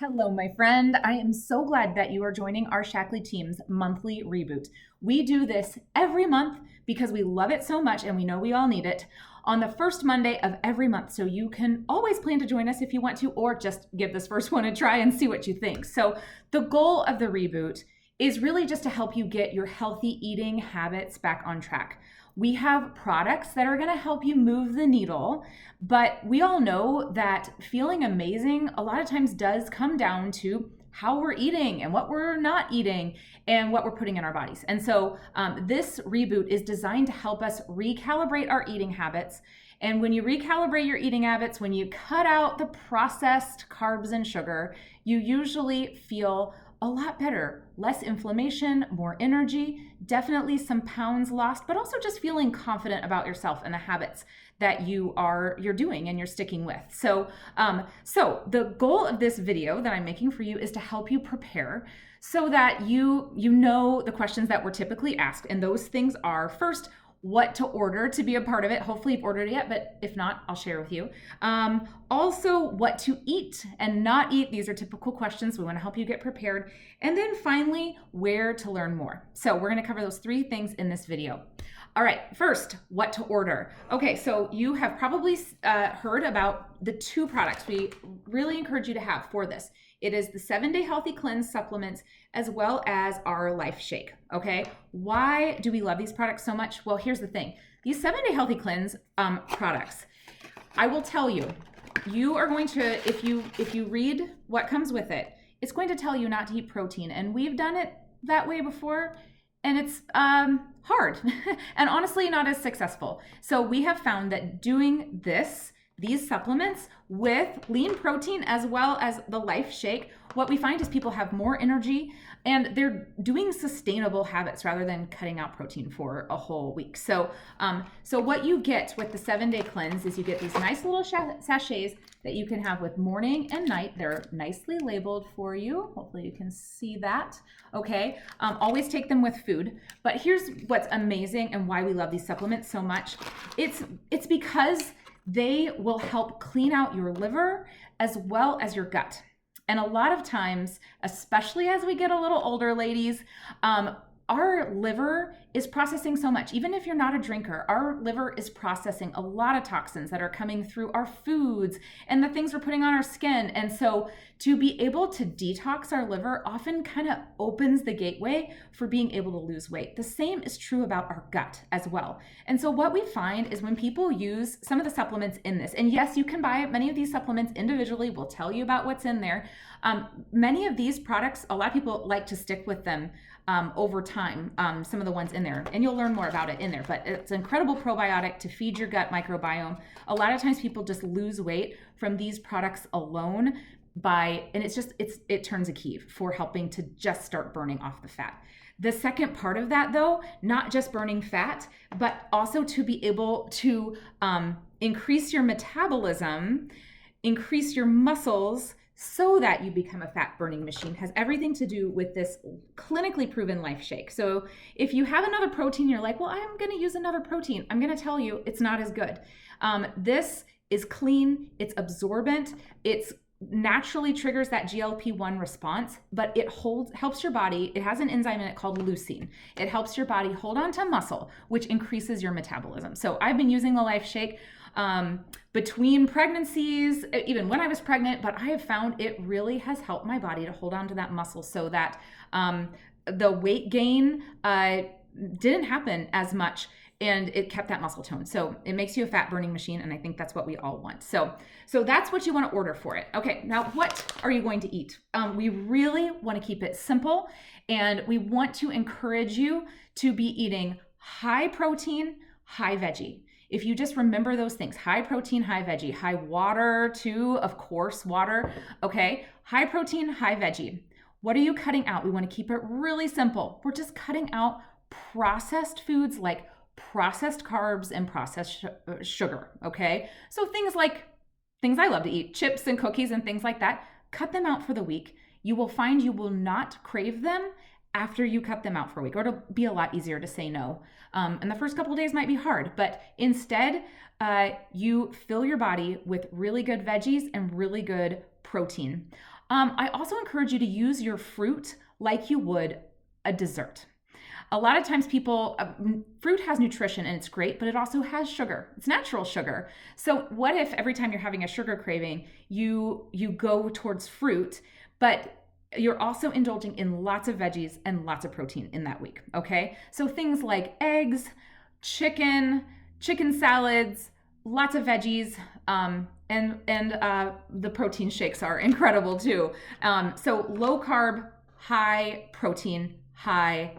Hello, my friend. I am so glad that you are joining our Shackley team's monthly reboot. We do this every month because we love it so much and we know we all need it on the first Monday of every month. So you can always plan to join us if you want to, or just give this first one a try and see what you think. So the goal of the reboot is really just to help you get your healthy eating habits back on track. We have products that are going to help you move the needle, but we all know that feeling amazing a lot of times does come down to how we're eating and what we're not eating and what we're putting in our bodies. And so this reboot is designed to help us recalibrate our eating habits. And when you recalibrate your eating habits, when you cut out the processed carbs and sugar, you usually feel a lot better, less inflammation, more energy, definitely some pounds lost, but also just feeling confident about yourself and the habits that you're doing and you're sticking with. So the goal of this video that I'm making for you is to help you prepare so that you know the questions that we're typically asked. And those things are, first, what to order to be a part of it. Hopefully you've ordered it yet, but if not, I'll share with you. Also, what to eat and not eat. These are typical questions. We want to help you get prepared. And then finally, where to learn more. So we're going to cover those three things in this video. All right, first, what to order. Okay, so you have probably heard about the two products we really encourage you to have for this. It is the 7-Day Healthy Cleanse supplements as well as our Life Shake, okay? Why do we love these products so much? Well, here's the thing. These 7-Day Healthy Cleanse products, I will tell you, you are going to, if you read what comes with it, it's going to tell you not to eat protein. And we've done it that way before, and it's hard and honestly not as successful. So we have found that doing these supplements with lean protein as well as the Life Shake, what we find is people have more energy and they're doing sustainable habits rather than cutting out protein for a whole week. So what you get with the 7-Day Cleanse is you get these nice little sachets that you can have with morning and night. They're nicely labeled for you. Hopefully you can see that. Okay. Always take them with food. But here's what's amazing and why we love these supplements so much. It's because they will help clean out your liver as well as your gut. And a lot of times, especially as we get a little older, ladies, our liver is processing so much. Even if you're not a drinker, our liver is processing a lot of toxins that are coming through our foods and the things we're putting on our skin. And so to be able to detox our liver often kind of opens the gateway for being able to lose weight. The same is true about our gut as well. And so what we find is when people use some of the supplements in this, and yes, you can buy many of these supplements individually. We'll tell you about what's in there. Many of these products, a lot of people like to stick with them over time, some of the ones in there, and you'll learn more about it in there, but it's an incredible probiotic to feed your gut microbiome. A lot of times people just lose weight from these products alone and it turns a key for helping to just start burning off the fat. The second part of that though, not just burning fat, but also to be able to increase your metabolism, increase your muscles, so that you become a fat burning machine, has everything to do with this clinically proven Life Shake. So if you have another protein, you're like, well, I'm going to use another protein. I'm going to tell you it's not as good. This is clean. It's absorbent. It's naturally triggers that GLP-1 response, but it helps your body. It has an enzyme in it called leucine. It helps your body hold on to muscle, which increases your metabolism. So I've been using the Life Shake between pregnancies, even when I was pregnant, but I have found it really has helped my body to hold on to that muscle so that the weight gain didn't happen as much, and it kept that muscle tone. So it makes you a fat burning machine, and I think that's what we all want. So that's what you want to order for it. Okay, now what are you going to eat? We really want to keep it simple, and we want to encourage you to be eating high protein, high veggie. If you just remember those things, high protein, high veggie, high water too, of course, water, okay? High protein, high veggie. What are you cutting out? We want to keep it really simple. We're just cutting out processed foods like processed carbs and processed sugar, okay? So things I love to eat, chips and cookies and things like that, cut them out for the week. You will find you will not crave them after you cut them out for a week, or it'll be a lot easier to say no. And the first couple of days might be hard, but instead you fill your body with really good veggies and really good protein. I also encourage you to use your fruit like you would a dessert. A lot of times fruit has nutrition and it's great, but it also has sugar. It's natural sugar. So what if every time you're having a sugar craving, you go towards fruit, but you're also indulging in lots of veggies and lots of protein in that week, okay? So things like eggs, chicken salads, lots of veggies, and the protein shakes are incredible too. So low carb, high protein, high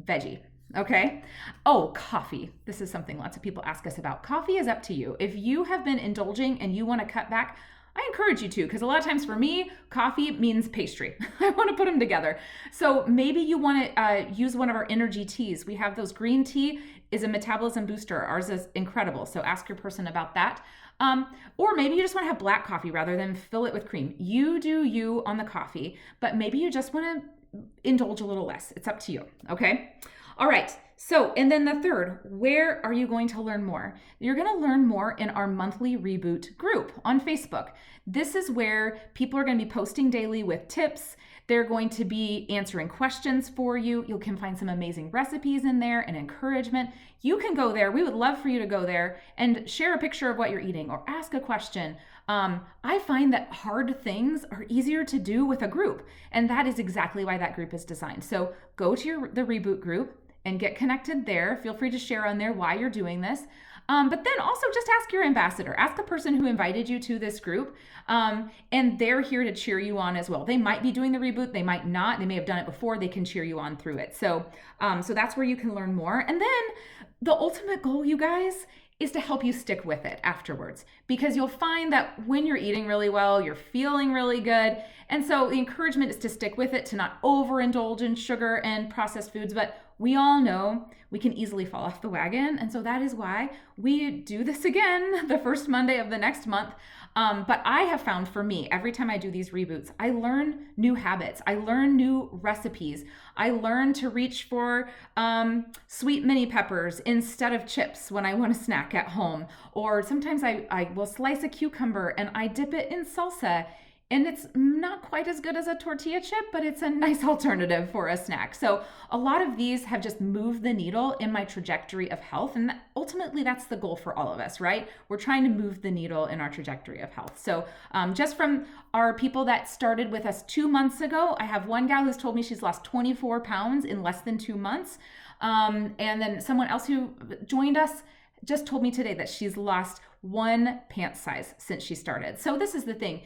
veggie. Okay. Oh, coffee. This is something lots of people ask us about. Coffee is up to you. If you have been indulging and you want to cut back, I encourage you to, because a lot of times for me, coffee means pastry. I want to put them together. So maybe you want to use one of our energy teas. We have those. Green tea is a metabolism booster. Ours is incredible. So ask your person about that. Or maybe you just want to have black coffee rather than fill it with cream. You do you on the coffee, but maybe you just want to indulge a little less. It's up to you. Okay. All right. So, and then the third, where are you going to learn more? You're going to learn more in our monthly Reboot group on Facebook. This is where people are going to be posting daily with tips. They're going to be answering questions for you. You can find some amazing recipes in there and encouragement. You can go there. We would love for you to go there and share a picture of what you're eating or ask a question. I find that hard things are easier to do with a group, and that is exactly why that group is designed. So go to the Reboot group and get connected there. Feel free to share on there why you're doing this. But then also just ask your ambassador. Ask the person who invited you to this group, and they're here to cheer you on as well. They might be doing the Reboot, they might not. They may have done it before. They can cheer you on through it. So that's where you can learn more. And then the ultimate goal, you guys, is to help you stick with it afterwards, because you'll find that when you're eating really well, you're feeling really good. And so the encouragement is to stick with it, to not overindulge in sugar and processed foods. But we all know we can easily fall off the wagon. And so that is why we do this again the first Monday of the next month. But I have found for me, every time I do these reboots, I learn new habits. I learn new recipes. I learn to reach for sweet mini peppers instead of chips when I want to snack at home. Or sometimes I will slice a cucumber and I dip it in salsa. And it's not quite as good as a tortilla chip, but it's a nice alternative for a snack. So a lot of these have just moved the needle in my trajectory of health. And ultimately, that's the goal for all of us, right? We're trying to move the needle in our trajectory of health. So just from our people that started with us 2 months ago, I have one gal who's told me she's lost 24 pounds in less than 2 months. And then someone else who joined us just told me today that she's lost 1 pant size since she started. So this is the thing.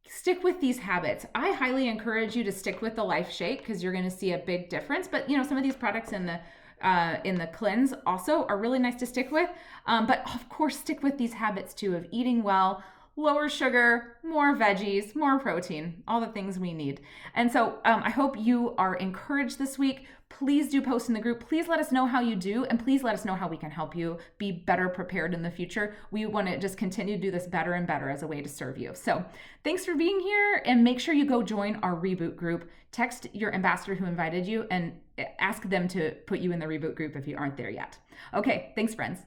Stick with these habits. I highly encourage you to stick with the Life Shake because you're going to see a big difference. But some of these products in the cleanse also are really nice to stick with. But of course, stick with these habits too of eating well, lower sugar, more veggies, more protein, all the things we need. And so I hope you are encouraged this week. Please do post in the group. Please let us know how you do, and please let us know how we can help you be better prepared in the future. We want to just continue to do this better and better as a way to serve you. So thanks for being here, and make sure you go join our Reboot group. Text your ambassador who invited you and ask them to put you in the Reboot group if you aren't there yet. Okay, thanks, friends.